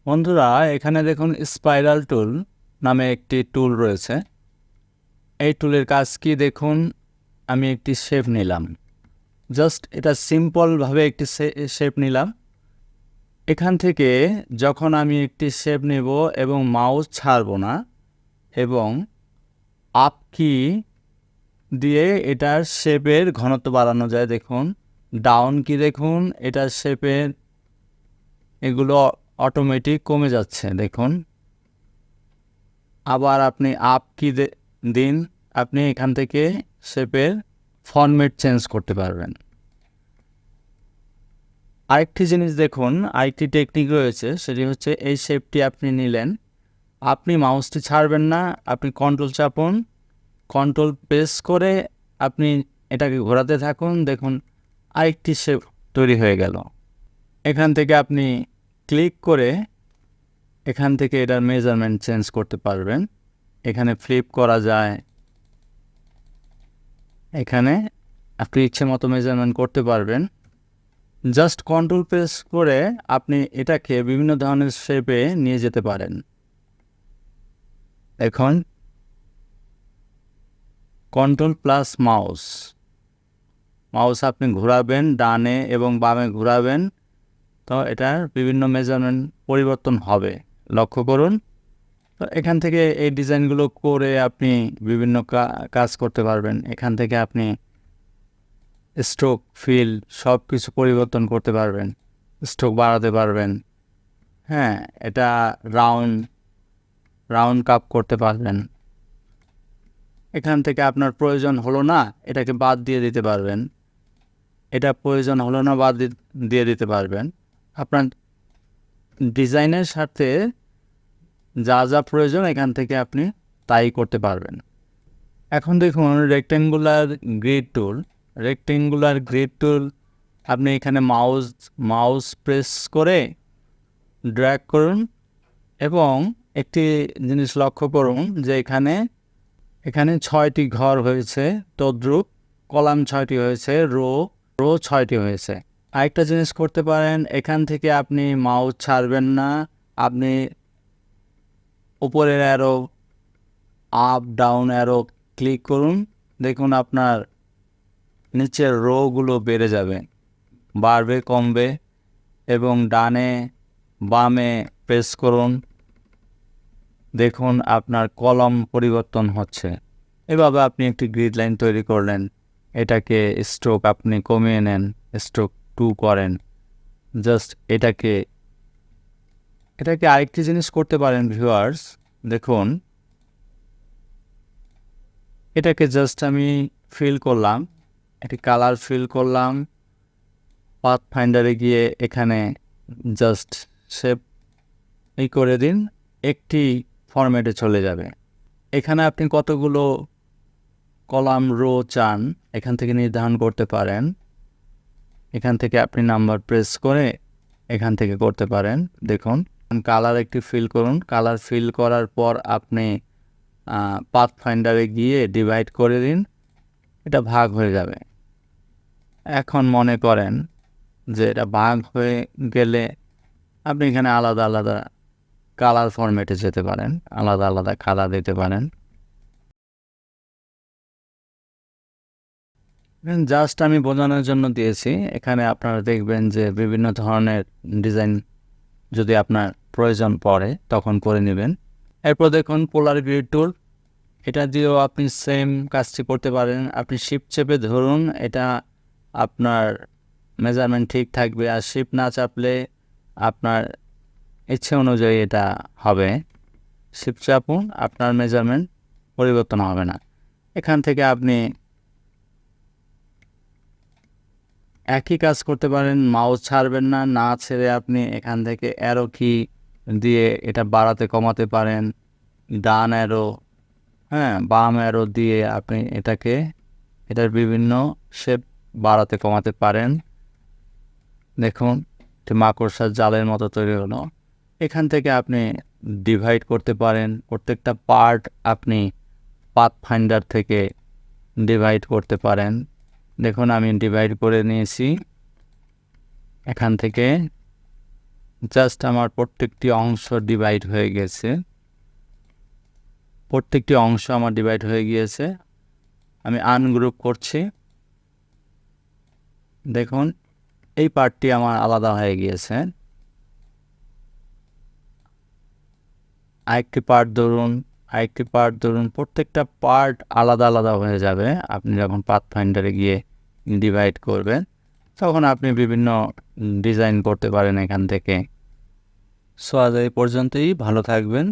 বন্ধুরা এখানে দেখুন স্পাইরাল টুল নামে একটি টুল রয়েছে। এই টুলের কাজ কি দেখুন, আমি একটি শেপ নিলাম, জাস্ট এটা সিম্পলভাবে একটি শেপ নিলাম। এখান থেকে যখন আমি একটি শেপ নেব এবং মাউস ছাড়ব না এবং আপ কি দিয়ে এটার শেপের ঘনত্ব বাড়ানো যায়, দেখুন ডাউন কি দেখুন এটার শেপের এগুলো অটোমেটিক কমে যাচ্ছে দেখুন। আবার আপনি আপ কি দিন, আপনি এখান থেকে শেপের ফরম্যাট চেঞ্জ করতে পারবেন। আরেকটি জিনিস দেখুন, আরেকটি টেকনিক রয়েছে, সেটি হচ্ছে এই শেপটি আপনি নিলেন, আপনি মাউসটি ছাড়বেন না, আপনি কন্ট্রোল চাপুন, কন্ট্রোল প্রেস করে আপনি এটাকে ঘোরাতে থাকুন, দেখুন আরেকটি শেপ তৈরি হয়ে গেল। এখান থেকে আপনি ক্লিক করে এখান থেকে এটার মেজারমেন্ট চেঞ্জ করতে পারবেন। এখানে ফ্লিপ করা যায়, এখানে আপনি ইচ্ছে মতো মেজারমেন্ট করতে পারবেন। জাস্ট কন্ট্রোল প্রেস করে আপনি এটাকে বিভিন্ন ধরনের শেপে নিয়ে যেতে পারেন। এখন কন্ট্রোল প্লাস মাউস আপনি ঘোরাবেন, ডানে এবং বামে ঘোরাবেন, তো এটার বিভিন্ন মেজারমেন্ট পরিবর্তন হবে, লক্ষ্য করুন। তো এখান থেকে এই ডিজাইনগুলো করে আপনি বিভিন্ন কাজ করতে পারবেন। এখান থেকে আপনি স্ট্রোক, ফিল সব কিছু পরিবর্তন করতে পারবেন, স্ট্রোক বাড়াতে পারবেন। হ্যাঁ, এটা রাউন্ড কাপ করতে পারবেন। এখান থেকে আপনার প্রয়োজন হলো না, এটাকে বাদ দিয়ে দিতে পারবেন। এটা প্রয়োজন হলো না, বাদ দিয়ে দিতে পারবেন। আপনার ডিজাইনের সাথে যা যা প্রয়োজন এখান থেকে আপনি তাই করতে পারবেন। এখন দেখুন রেক্ট্যাঙ্গুলার গ্রিড টুল আপনি এখানে মাউস প্রেস করে ড্র্যাগ করুন এবং একটি জিনিস লক্ষ্য করুন যে এখানে 6টি ঘর হয়েছে, তদ্রূপ কলাম 6টি হয়েছে, রো 6টি হয়েছে। আরেকটা জিনিস করতে পারেন, এখান থেকে আপনি মাউস ছাড়বেন না, আপনি উপরের arrow, up down arrow click করুন, দেখুন আপনার নিচের রোগুলো বেড়ে যাবে, বাড়বে, কমবে। এবং ডানে বামে প্রেস করুন, দেখুন আপনার কলম পরিবর্তন হচ্ছে। এভাবে আপনি একটি গ্রিড লাইন তৈরি করলেন। এটাকে স্ট্রোক আপনি কমিয়ে নেন, স্ট্রোক 2 করেন। জাস্ট এটাকে আরেকটি জিনিস করতে পারেন ভিউয়ার্স, দেখুন এটাকে জাস্ট আমি ফিল করলাম, একটি কালার ফিল করলাম, পাথ ফাইন্ডারে গিয়ে এখানে জাস্ট শেপ করে দিন, একটি ফরম্যাটে চলে যাবে। এখানে আপনি কতগুলো কলাম, রো চান এখান থেকে নির্ধারণ করতে পারেন। এখান থেকে আপনি নাম্বার প্রেস করে এখান থেকে করতে পারেন। দেখুন কালার একটি ফিল করুন, কালার ফিল করার পর আপনি পাথ ফাইন্ডারে গিয়ে ডিভাইড করে দিন, এটা ভাগ হয়ে যাবে। এখন মনে করেন যে এটা ভাগ হয়ে গেলে আপনি এখানে আলাদা আলাদা কালার ফরম্যাটে যেতে পারেন, আলাদা আলাদা কালার দিতে পারেন। জাস্ট আমি বোঝানোর জন্য দিয়েছি। এখানে আপনারা দেখবেন যে বিভিন্ন ধরনের ডিজাইন যদি আপনার প্রয়োজন পড়ে তখন করে নেবেন। এরপর দেখুন পোলার গ্রিড টুল, এটা দিয়েও আপনি সেম কাজটি করতে পারেন। আপনি শিফট চেপে ধরুন, এটা আপনার মেজারমেন্ট ঠিক থাকবে, আর শিফট না চাপলে আপনার ইচ্ছে অনুযায়ী এটা হবে। শিফট চাপুন, আপনার মেজারমেন্ট পরিবর্তন হবে না। এখান থেকে আপনি একই কাজ করতে পারেন, মাউস ছাড়বেন না, না ছেড়ে আপনি এখান থেকে অ্যারো কি দিয়ে এটা বাড়াতে কমাতে পারেন, ডান অ্যারো, হ্যাঁ বাম অ্যারো দিয়ে আপনি এটার বিভিন্ন শেপ বাড়াতে কমাতে পারেন। দেখুন মাকড়সার জালের মতো তৈরি হলো। এখান থেকে আপনি ডিভাইড করতে পারেন, প্রত্যেকটা পার্ট আপনি পাথ ফাইন্ডার থেকে ডিভাইড করতে পারেন। দেখুন আমি ডিভাইড করে নিয়েছি, এখান থেকে জাস্ট আমার প্রত্যেকটি অংশ ডিভাইড হয়ে গেছে, প্রত্যেকটি অংশ আমার ডিভাইড হয়ে গিয়েছে। আমি আনগ্রুপ করছি, দেখুন এই পার্টটি আমার আলাদা হয়ে গিয়েছে। আরেকটি পার্ট ধরুন, প্রত্যেকটা পার্ট আলাদা আলাদা হয়ে যাবে। আপনি যখন পাথফাইন্ডারে গিয়ে ডিভাইড করবেন তখন আপনি বিভিন্ন ডিজাইন করতে পারেন এখান থেকে। সো আজ এই পর্যন্তই, ভালো থাকবেন।